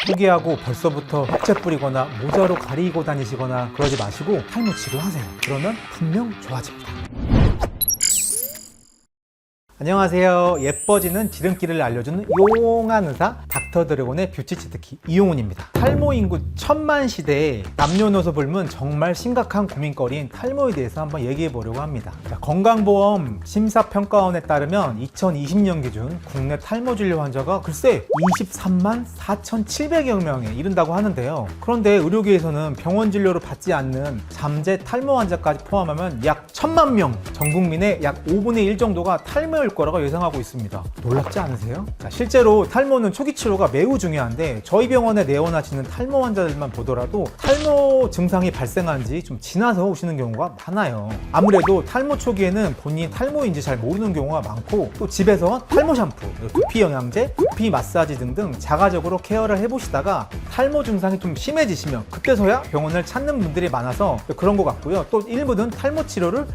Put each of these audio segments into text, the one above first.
포기하고 벌써부터 흑채 뿌리거나 모자로 가리고 다니시거나 그러지 마시고 탈모 치료하세요. 그러면 분명 좋아집니다. 안녕하세요. 예뻐지는 지름길을 알려주는 용한 의사 닥터 드래곤의 뷰티 치트키 이용훈입니다. 탈모 인구 1000만 시대에 남녀노소 불문 정말 심각한 고민거리인 탈모에 대해서 한번 얘기해 보려고 합니다. 건강보험 심사평가원에 따르면 2020년 기준 국내 탈모 진료 환자가 글쎄 23만 4,700여 명에 이른다고 하는데요. 그런데 의료계에서는 병원 진료를 받지 않는 잠재 탈모 환자까지 포함하면 약 1000만 명, 전 국민의 약 5분의 1 정도가 탈모일 거라고 예상하고 있습니다. 놀랍지 않으세요? 실제로 탈모는 초기 치료가 매우 중요한데 저희 병원에 내원하시는 탈모 환자들만 보더라도 탈모 증상이 발생한 지 좀 지나서 오시는 경우가 많아요. 아무래도 탈모 초기에는 본인이 탈모인지 잘 모르는 경우가 많고 또 집에서 탈모 샴푸, 두피 영양제, 두피 마사지 등등 자가적으로 케어를 해보시다가 탈모 증상이 좀 심해지시면 그때서야 병원을 찾는 분들이 많아서 그런 것 같고요. 또 일부는 탈모 치료를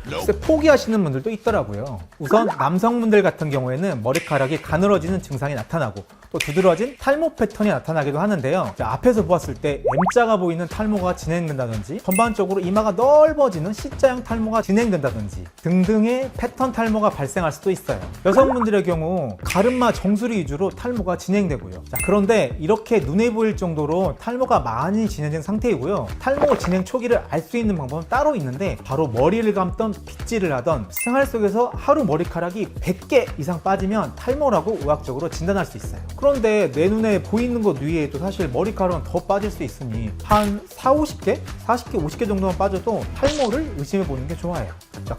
포기하시는 분들도 있더라고요. 우선 남성분들 같은 경우에는 머리카락이 가늘어지는 증상이 나타나고 또 두드러진 탈모 패턴이 나타나기도 하는데요. 앞에서 보았을 때 M자가 보이는 탈모가 진행된다든지 전반적으로 이마가 넓어지는 C자형 탈모가 진행된다든지 등등의 패턴 탈모가 발생할 수도 있어요. 여성분들의 경우 가르마 정수리 위주로 탈모가 진행되고요. 그런데 이렇게 눈에 보일 정도로 탈모가 많이 진행된 상태이고요. 탈모 진행 초기를 알 수 있는 방법은 따로 있는데 바로 머리를 감던 빗질을 하던 생활 속에서 하루 머리카락이 100개 이상 빠지면 탈모라고 의학적으로 진단할 수 있어요. 그런데 내 눈에 보이는 것 위에도 사실 머리카락은 더 빠질 수 있으니 한 40, 50개? 40개, 50개 정도만 빠져도 탈모를 의심해 보는 게 좋아요.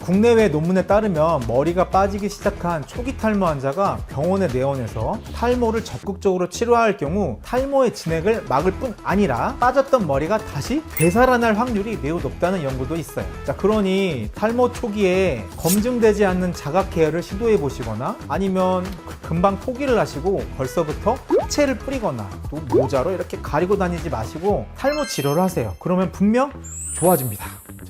국내외 논문에 따르면 머리가 빠지기 시작한 초기 탈모 환자가 병원에 내원해서 탈모를 적극적으로 치료할 경우 탈모의 진행을 막을 뿐 아니라 빠졌던 머리가 다시 되살아날 확률이 매우 높다는 연구도 있어요. 그러니 탈모 초기에 검증되지 않는 자가 케어를 시도해 보시거나 아니면 금방 포기를 하시고 벌써부터 흑채를 뿌리거나 또 모자로 이렇게 가리고 다니지 마시고 탈모 치료를 하세요. 그러면 분명 좋아집니다.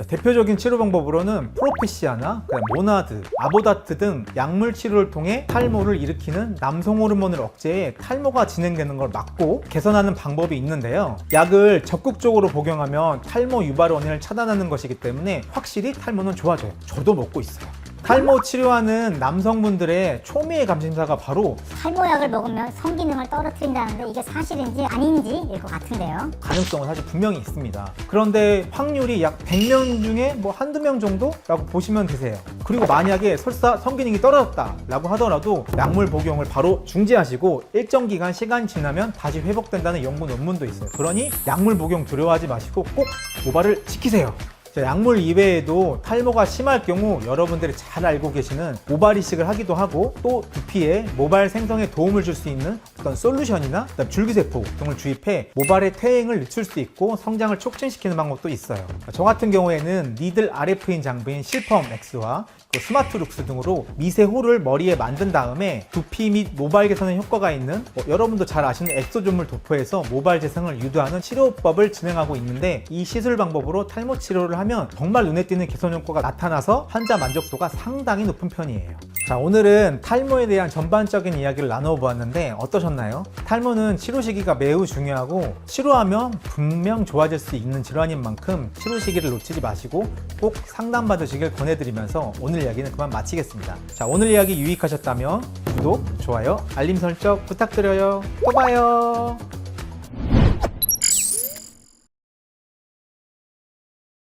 대표적인 치료 방법으로는 프로페시아나 모나드, 아보다트 등 약물 치료를 통해 탈모를 일으키는 남성 호르몬을 억제해 탈모가 진행되는 걸 막고 개선하는 방법이 있는데요. 약을 적극적으로 복용하면 탈모 유발 원인을 차단하는 것이기 때문에 확실히 탈모는 좋아져요. 저도 먹고 있어요. 탈모 치료하는 남성분들의 초미의 감심사가 바로 탈모약을 먹으면 성기능을 떨어뜨린다는데 이게 사실인지 아닌지일 것 같은데요. 가능성은 사실 분명히 있습니다. 그런데 확률이 약 100명 중에 뭐 한두 명 정도라고 보시면 되세요. 그리고 만약에 설사 성기능이 떨어졌다라고 하더라도 약물 복용을 바로 중지하시고 일정 기간 시간이 지나면 다시 회복된다는 연구 논문도 있어요. 그러니 약물 복용 두려워하지 마시고 꼭 모발을 지키세요. 약물 이외에도 탈모가 심할 경우 여러분들이 잘 알고 계시는 모발 이식을 하기도 하고 또 두피에 모발 생성에 도움을 줄 수 있는 어떤 솔루션이나 줄기세포 등을 주입해 모발의 퇴행을 늦출 수 있고 성장을 촉진시키는 방법도 있어요. 저 같은 경우에는 니들 RF인 장비인 실펌 X와 스마트룩스 등으로 미세홀을 머리에 만든 다음에 두피 및 모발 개선에 효과가 있는 여러분도 잘 아시는 엑소존물 도포해서 모발 재생을 유도하는 치료법을 진행하고 있는데 이 시술 방법으로 탈모 치료를 하면 정말 눈에 띄는 개선 효과가 나타나서 환자 만족도가 상당히 높은 편이에요. 자, 오늘은 탈모에 대한 전반적인 이야기를 나누어 보았는데 어떠셨나요? 탈모는 치료 시기가 매우 중요하고 치료하면 분명 좋아질 수 있는 질환인 만큼 치료 시기를 놓치지 마시고 꼭 상담받으시길 권해드리면서 오늘 이야기는 그만 마치겠습니다. 자, 오늘 이야기 유익하셨다면 구독, 좋아요, 알림 설정 부탁드려요. 또 봐요.